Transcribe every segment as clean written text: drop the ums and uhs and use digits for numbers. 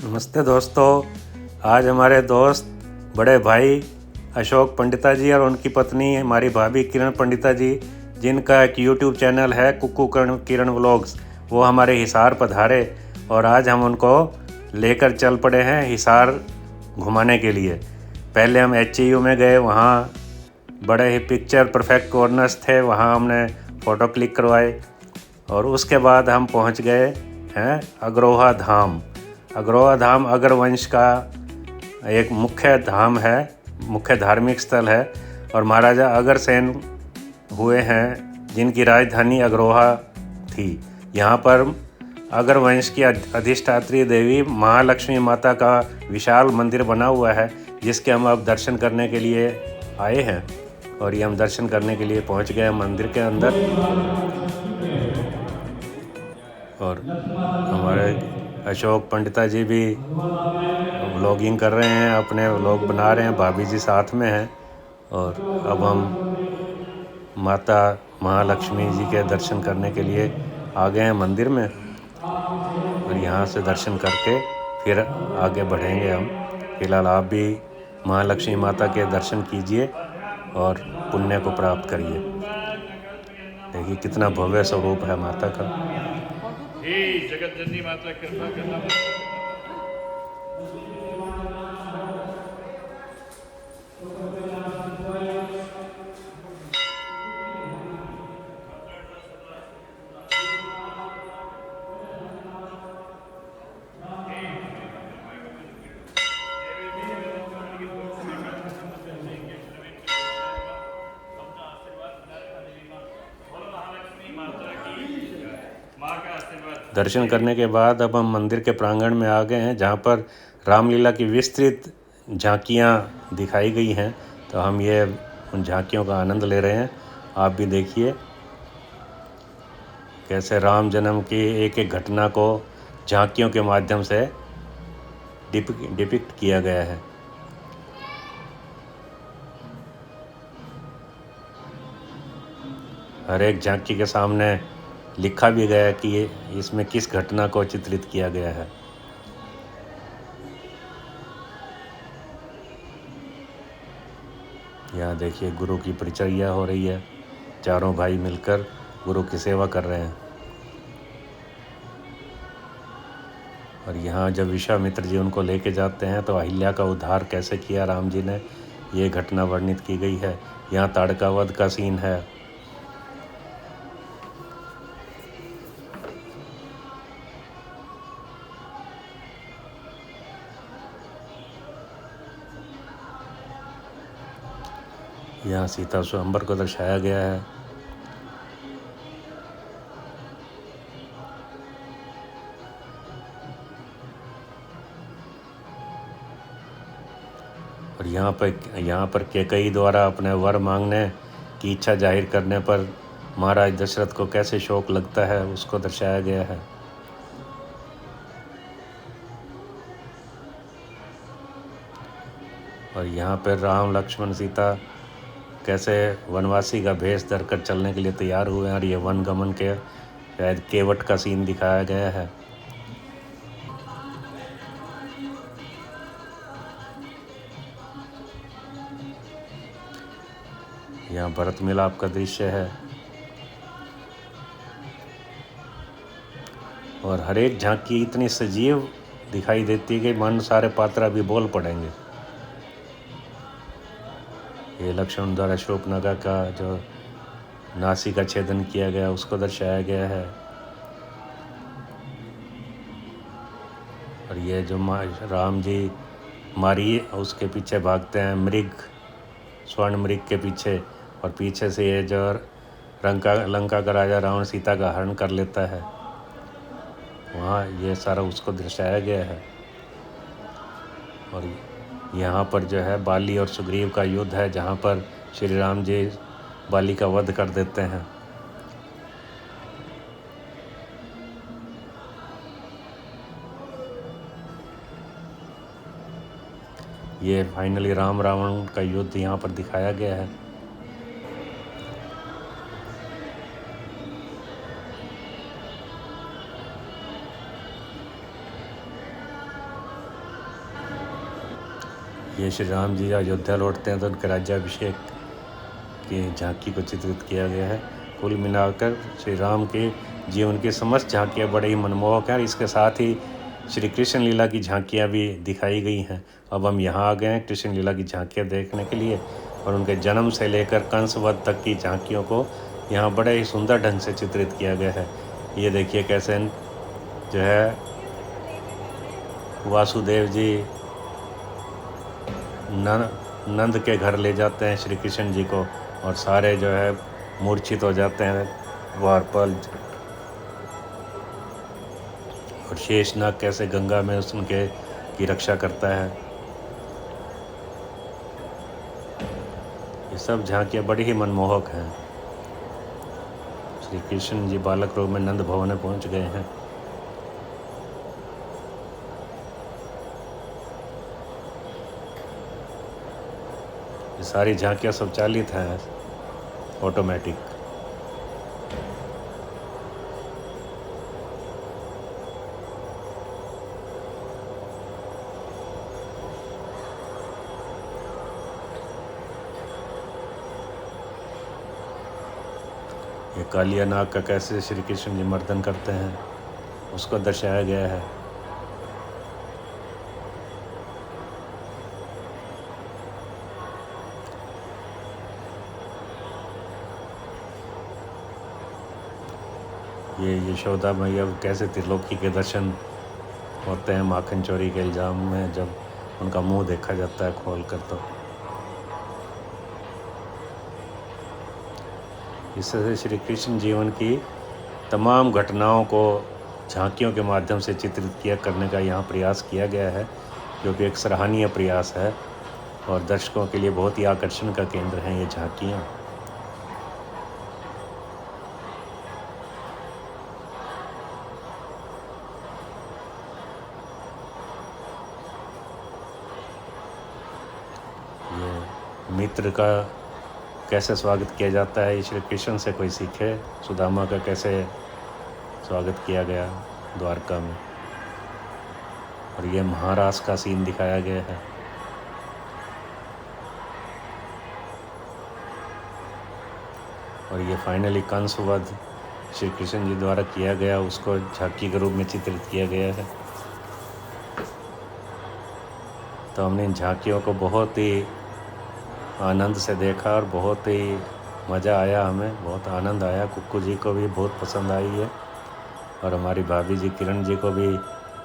नमस्ते दोस्तों। आज हमारे दोस्त बड़े भाई अशोक पंडिता जी और उनकी पत्नी हमारी भाभी किरण पंडिता जी, जिनका एक यूट्यूब चैनल है कुक्कू किरण व्लॉग्स, वो हमारे हिसार पधारे और आज हम उनको लेकर चल पड़े हैं हिसार घुमाने के लिए। पहले हम HEU में गए, वहाँ बड़े ही पिक्चर परफेक्ट कॉर्नर्स थे, वहाँ हमने फ़ोटो क्लिक करवाए और उसके बाद हम पहुँच गए हैं अग्रोहा धाम। अग्रोहा धाम अगर वंश का एक मुख्य धाम है, मुख्य धार्मिक स्थल है और महाराजा अग्रसेन हुए हैं जिनकी राजधानी अग्रोहा थी। यहाँ पर अगर वंश की अधिष्ठात्री देवी महालक्ष्मी माता का विशाल मंदिर बना हुआ है, जिसके हम अब दर्शन करने के लिए आए हैं और ये हम दर्शन करने के लिए पहुँच गए मंदिर के अंदर। और हमारे अशोक पंडिता जी भी व्लॉगिंग कर रहे हैं, अपने व्लॉग बना रहे हैं, भाभी जी साथ में हैं। और अब हम माता महालक्ष्मी जी के दर्शन करने के लिए आ गए हैं मंदिर में और यहाँ से दर्शन करके फिर आगे बढ़ेंगे हम। फिलहाल आप भी महालक्ष्मी माता के दर्शन कीजिए और पुण्य को प्राप्त करिए। देखिए कितना भव्य स्वरूप है माता का। हे जगत जननी माता कृपा करना। दर्शन करने के बाद अब हम मंदिर के प्रांगण में आ गए हैं, जहाँ पर रामलीला की विस्तृत झांकियाँ दिखाई गई हैं। तो हम ये उन झांकियों का आनंद ले रहे हैं। आप भी देखिए कैसे राम जन्म की एक एक घटना को झांकियों के माध्यम से डिपिक्ट किया गया है। हर एक झांकी के सामने लिखा भी गया है कि इसमें किस घटना को चित्रित किया गया है। यहाँ देखिए गुरु की परिचर्या हो रही है, चारों भाई मिलकर गुरु की सेवा कर रहे हैं। और यहाँ जब विश्वामित्र जी उनको लेके जाते हैं तो अहिल्या का उद्धार कैसे किया राम जी ने, ये घटना वर्णित की गई है। यहाँ ताड़का वध का सीन है। यहाँ सीता स्वयंवर को दर्शाया गया है। और यहाँ पर कैकेयी द्वारा अपने वर मांगने की इच्छा जाहिर करने पर महाराज दशरथ को कैसे शोक लगता है, उसको दर्शाया गया है। और यहाँ पर राम लक्ष्मण सीता कैसे वनवासी का भेष धरकर चलने के लिए तैयार हुए हैं और ये वन गमन के शायद केवट का सीन दिखाया गया है। यहाँ भरत मिलाप का दृश्य है और हर एक झांकी इतनी सजीव दिखाई देती है कि मन सारे पात्र अभी बोल पड़ेंगे। ये लक्ष्मण द्वारा शूर्पणखा का जो नासी का छेदन किया गया उसको दर्शाया गया है। और ये जो राम जी मारी उसके पीछे भागते हैं मृग, स्वर्ण मृग के पीछे, और पीछे से ये जो लंका का राजा रावण सीता का हरण कर लेता है, वहाँ ये सारा उसको दर्शाया गया है। और यहाँ पर जो है बाली और सुग्रीव का युद्ध है, जहाँ पर श्री राम जी बाली का वध कर देते हैं। ये फाइनली राम रावण का युद्ध यहाँ पर दिखाया गया है। ये श्री राम जी अयोध्या लौटते हैं तो उनके राज्याभिषेक की झांकी को चित्रित किया गया है। कुल मिलाकर श्री राम के जीवन की समस्त झांकियाँ बड़े ही मनमोहक हैं और इसके साथ ही श्री कृष्ण लीला की झांकियाँ भी दिखाई गई हैं। अब हम यहाँ आ गए हैं कृष्ण लीला की झांकियाँ देखने के लिए और उनके जन्म से लेकर कंसवध तक की झांकियों को यहाँ बड़े ही सुंदर ढंग से चित्रित किया गया है। ये देखिए कैसे जो है वासुदेव जी नंद के घर ले जाते हैं श्री कृष्ण जी को और सारे जो है मूर्छित हो जाते हैं द्वारपाल, और शेषनाग कैसे गंगा में उनके की रक्षा करता है। ये सब झांकियाँ बड़ी ही मनमोहक हैं। श्री कृष्ण जी बालक रूप में नंद भवन में पहुंच गए हैं। ये सारी झांकियाँ स्वचालित हैं, ऑटोमेटिक। ये कालिया नाग का कैसे श्री कृष्ण जी मर्दन करते हैं उसको दर्शाया गया है। ये यशोदा मैया कैसे त्रिलोकी के दर्शन होते हैं माखन चोरी के इल्ज़ाम में जब उनका मुंह देखा जाता है खोल कर। तो इससे श्री कृष्ण जीवन की तमाम घटनाओं को झांकियों के माध्यम से चित्रित किया करने का यहाँ प्रयास किया गया है, जो कि एक सराहनीय प्रयास है और दर्शकों के लिए बहुत ही आकर्षण का केंद्र हैं ये झांकियाँ। ये मित्र का कैसे स्वागत किया जाता है, श्री कृष्ण से कोई सीखे। सुदामा का कैसे स्वागत किया गया द्वारका में, और ये महारास का सीन दिखाया गया है। और ये फाइनली कंसवध श्री कृष्ण जी द्वारा किया गया उसको झांकी के रूप में चित्रित किया गया है। तो हमने इन झांकियों को बहुत ही आनंद से देखा और बहुत ही मज़ा आया, हमें बहुत आनंद आया। कुक्कू जी को भी बहुत पसंद आई है और हमारी भाभी जी किरण जी को भी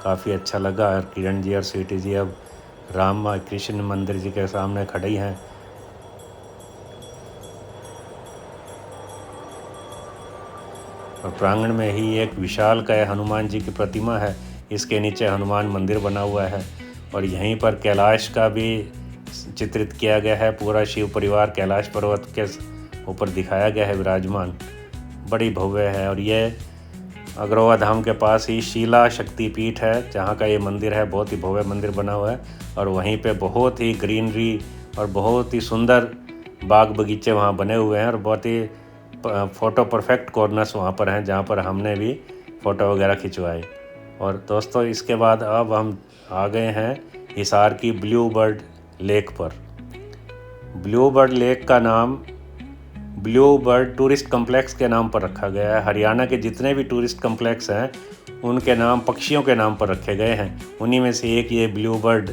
काफ़ी अच्छा लगा। और किरण जी और स्वीटी जी अब राम कृष्ण मंदिर जी के सामने खड़ी हैं। और प्रांगण में ही एक विशालकाय हनुमान जी की प्रतिमा है, इसके नीचे हनुमान मंदिर बना हुआ है। और यहीं पर कैलाश का भी चित्रित किया गया है, पूरा शिव परिवार कैलाश पर्वत के ऊपर दिखाया गया है विराजमान, बड़ी भव्य है। और ये अग्रवा धाम के पास ही शीला शक्तिपीठ है जहाँ का ये मंदिर है, बहुत ही भव्य मंदिर बना हुआ है। और वहीं पे बहुत ही ग्रीनरी और बहुत ही सुंदर बाग बगीचे वहाँ बने हुए हैं और बहुत ही फ़ोटो परफेक्ट कॉर्नर्स वहाँ पर हैं जहाँ पर हमने भी फ़ोटो वगैरह खिंचवाए। और दोस्तों इसके बाद अब हम आ गए हैं हिसार की ब्लू बर्ड लेक पर। ब्लू बर्ड लेक का नाम ब्लू बर्ड टूरिस्ट कम्प्लेक्स के नाम पर रखा गया है। हरियाणा के जितने भी टूरिस्ट कम्प्लेक्स हैं उनके नाम पक्षियों के नाम पर रखे गए हैं। उन्हीं में से एक ये ब्लू बर्ड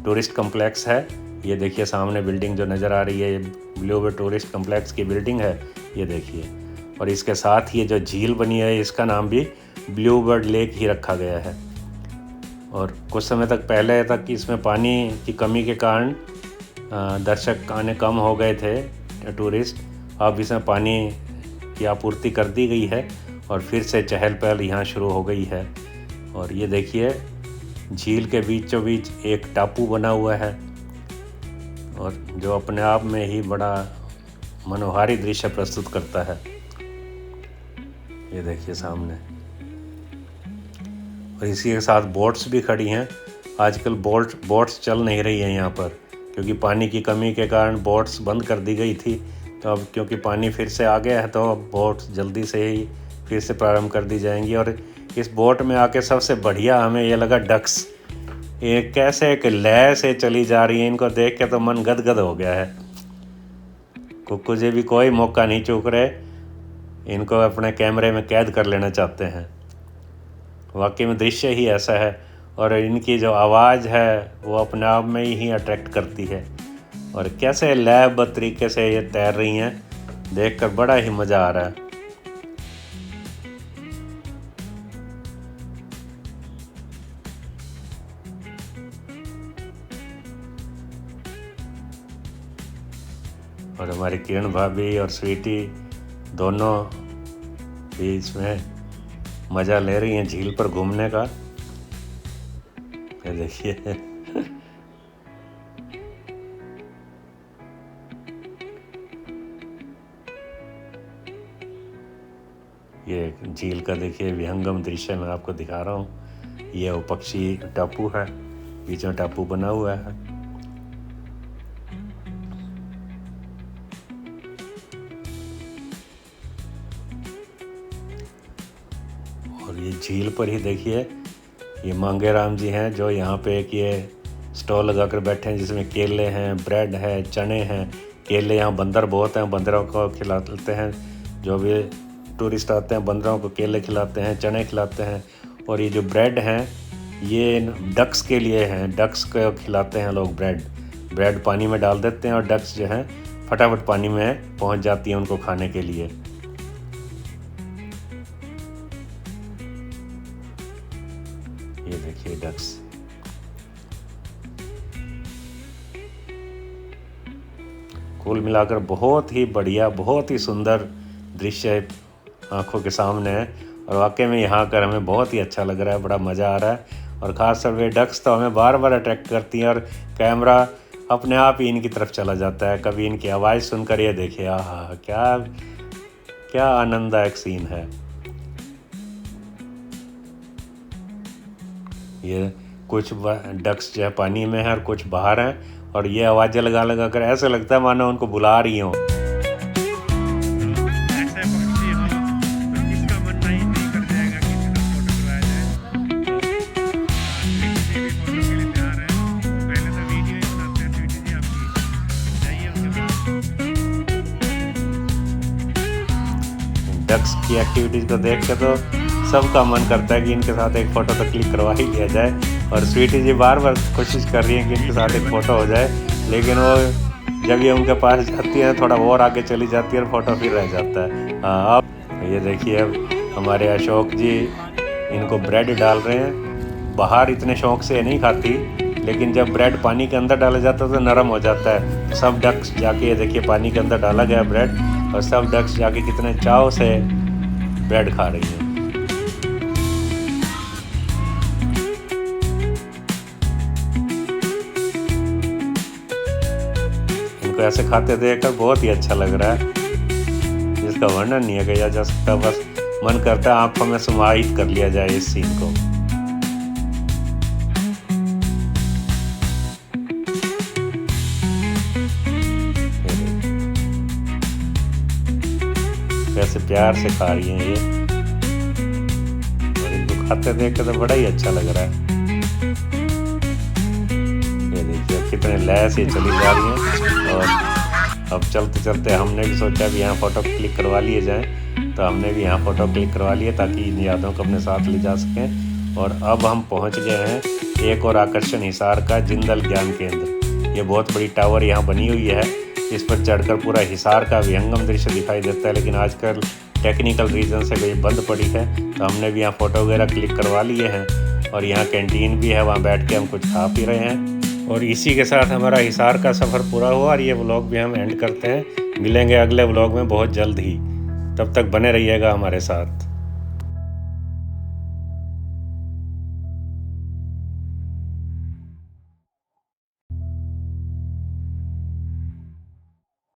टूरिस्ट कम्प्लेक्स है। ये देखिए सामने बिल्डिंग जो नज़र आ रही है, ये ब्लू बर्ड टूरिस्ट कम्प्लेक्स की बिल्डिंग है, ये देखिए। और इसके साथ ही जो झील बनी है इसका नाम भी ब्लू बर्ड लेक ही रखा गया है। और कुछ समय तक पहले तक इसमें पानी की कमी के कारण दर्शक आने कम हो गए थे टूरिस्ट। अब इसमें पानी की आपूर्ति कर दी गई है और फिर से चहल पहल यहाँ शुरू हो गई है। और ये देखिए झील के बीचों बीच एक टापू बना हुआ है और जो अपने आप में ही बड़ा मनोहारी दृश्य प्रस्तुत करता है। ये देखिए सामने, और इसी के साथ बोट्स भी खड़ी हैं। आजकल बोट्स चल नहीं रही हैं यहाँ पर क्योंकि पानी की कमी के कारण बोट्स बंद कर दी गई थी। तो अब क्योंकि पानी फिर से आ गया है तो अब बोट्स जल्दी से ही फिर से प्रारंभ कर दी जाएंगी। और इस बोट में आके सबसे बढ़िया हमें ये लगा डक्स। ये कैसे एक लय से चली जा रही है, इनको देख के तो मन गदगद हो गया है। कुक्कू जी भी कोई मौका नहीं चूक रहे, इनको अपने कैमरे में कैद कर लेना चाहते हैं। वाकई में दृश्य ही ऐसा है, और इनकी जो आवाज़ है वो अपने आप में ही अट्रैक्ट करती है। और कैसे लयबद्ध तरीके से ये तैर रही हैं, देखकर बड़ा ही मज़ा आ रहा है। और हमारी किरण भाभी और स्वीटी दोनों भी इसमें मज़ा ले रही हैं झील पर घूमने का। ये देखिए ये झील का देखिए विहंगम दृश्य मैं आपको दिखा रहा हूँ। ये वो पक्षी टापू है, बीच में टापू बना हुआ है। और ये झील पर ही देखिए ये मांगेराम जी हैं जो यहाँ पे एक ये स्टॉल लगा कर बैठे हैं, जिसमें केले हैं, ब्रेड है, चने हैं। केले यहाँ बंदर बहुत हैं, बंदरों को खिलाते हैं। जो भी टूरिस्ट आते हैं बंदरों को केले खिलाते हैं, चने खिलाते हैं। और ये जो ब्रेड हैं ये डक्स के लिए हैं, डक्स को खिलाते हैं लोग। ब्रेड पानी में डाल देते हैं और डक्स जो हैं फटाफट पानी में पहुँच जाती हैं उनको खाने के लिए। ये देखिए डक्स। कुल मिलाकर बहुत ही बढ़िया, बहुत ही सुंदर दृश्य आंखों के सामने है। और वाकई में यहाँ आकर हमें बहुत ही अच्छा लग रहा है, बड़ा मज़ा आ रहा है। और ख़ास तौर पे डक्स तो हमें बार बार अट्रैक्ट करती हैं और कैमरा अपने आप ही इनकी तरफ चला जाता है। कभी इनकी आवाज़ सुनकर ये देखिए, आहा क्या क्या आनंददायक सीन है। ये कुछ डक्स जो है पानी में है और कुछ बाहर हैं, और ये आवाज़ें लगा लगा कर ऐसा लगता है मानो उनको बुला रही हों। ऐसे पक्षी हो तो किसका मन नहीं कर जाएगा कि इनका फोटो कराया जाए। स्वीटी जी भी फोटो के लिए तैयार है। पहले तो वीडियो ही बनाते हैं स्वीटी जी आपकी, जाइए उनके पास। डक्स की एक्टिविटीज़ को देख के तो सबका मन करता है कि इनके साथ एक फ़ोटो तो क्लिक करवा ही लिया जाए। और स्वीटी जी बार बार कोशिश कर रही हैं कि इनके साथ एक फ़ोटो हो जाए, लेकिन वो जब ये उनके पास जाती है थोड़ा और आगे चली जाती है और फ़ोटो फिर रह जाता है। हाँ, अब ये देखिए हमारे अशोक जी इनको ब्रेड डाल रहे हैं। बाहर इतने शौक से नहीं खाती, लेकिन जब ब्रेड पानी के अंदर डाला जाता है तो नरम हो जाता है। सब डक्स जाके ये देखिए पानी के अंदर डाला गया ब्रेड, और सब डक्स जाके कितने चाव से ब्रेड खा रही हैं। इनको ऐसे खाते देखकर बहुत ही अच्छा लग रहा है, जिसका वर्णन नहीं है किया जा सकता। बस मन करता है आंखों में समाहित कर लिया जाए इस सीन को। कैसे प्यार से खा रही हैं ये, और इनको खाते देख कर तो बड़ा ही अच्छा लग रहा है। ये देखिए कितने लय से चली जा रही हैं। और अब चलते चलते हमने भी सोचा कि यहाँ फ़ोटो क्लिक करवा लिए जाएं, तो हमने भी यहाँ फ़ोटो क्लिक करवा लिए ताकि इन यादों को अपने साथ ले जा सकें। और अब हम पहुँच गए हैं एक और आकर्षण हिसार का जिंदल ज्ञान केंद्र। ये बहुत बड़ी टावर यहाँ बनी हुई है, इस पर चढ़कर पूरा हिसार का विहंगम दृश्य दिखाई देता है। लेकिन आजकल टेक्निकल रीज़न से कहीं बंद पड़ी है, तो हमने भी यहाँ फ़ोटो वगैरह क्लिक करवा लिए हैं। और यहाँ कैंटीन भी है, वहाँ बैठ के हम कुछ खा पी रहे हैं। और इसी के साथ हमारा हिसार का सफ़र पूरा हुआ और ये व्लॉग भी हम एंड करते हैं। मिलेंगे अगले व्लॉग में बहुत जल्द ही, तब तक बने रहिएगा हमारे साथ।